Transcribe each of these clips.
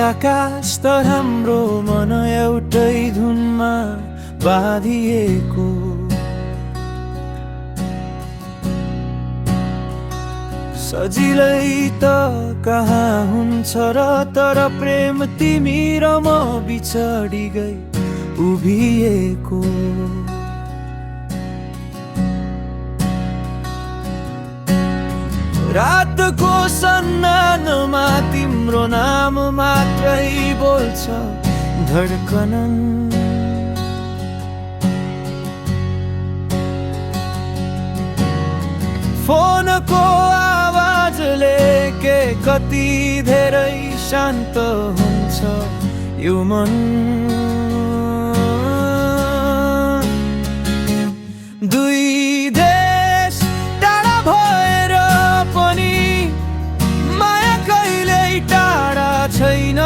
आकाश त हाम्रो मन एउटै धुनमा बाँधिएको। सजिलै त कहाँ हुन्छ र, तर प्रेम तिमी र म बिछडी गई उभिएको। रातको सन्नानमा तिम्रो नाम मात्रै बोल्छ धड्कन। फोनको आवाजले के कति धेरै शान्त हुन्छ यो मन। दुई देश टाढा भएर पनि माया कहिल्यै टाढा छैन।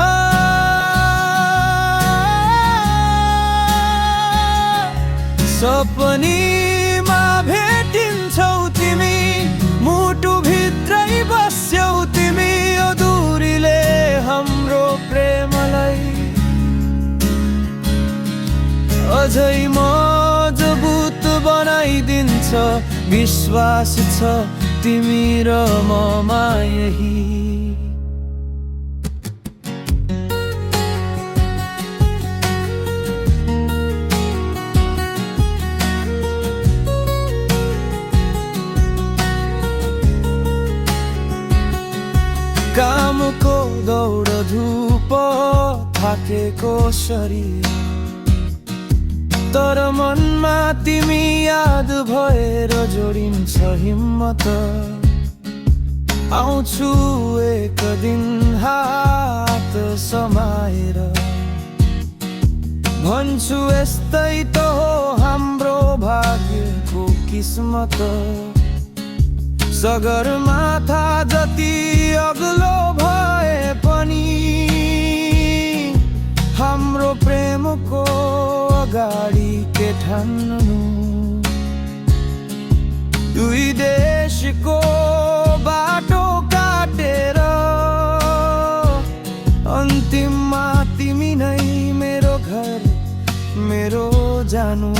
सपनीमा भेटिन्छौ तिमी, मुटु भित्रै बस्यौ तिमी। यो दूरीले हाम्रो प्रेमलाई अझै मजबुत बनाइदिन्छ। विश्वास छ तिमी र ममा यही। कामको दौड धुप थाकेको शरीर, तर मनमा तिमी याद भएर जोडिन्छ हिम्मत। आउँछु एक दिन हात समाएर, भन्छु यस्तै त हो हाम्रो भाग्यको किस्मत। सगरमाथा जति अग्लो भए पनि हाम्रो प्रेमको अगाडि के ठान्नु। दुई देशको बाटो काटेर अन्तिममा तिमी नै मेरो घर, मेरो जानु।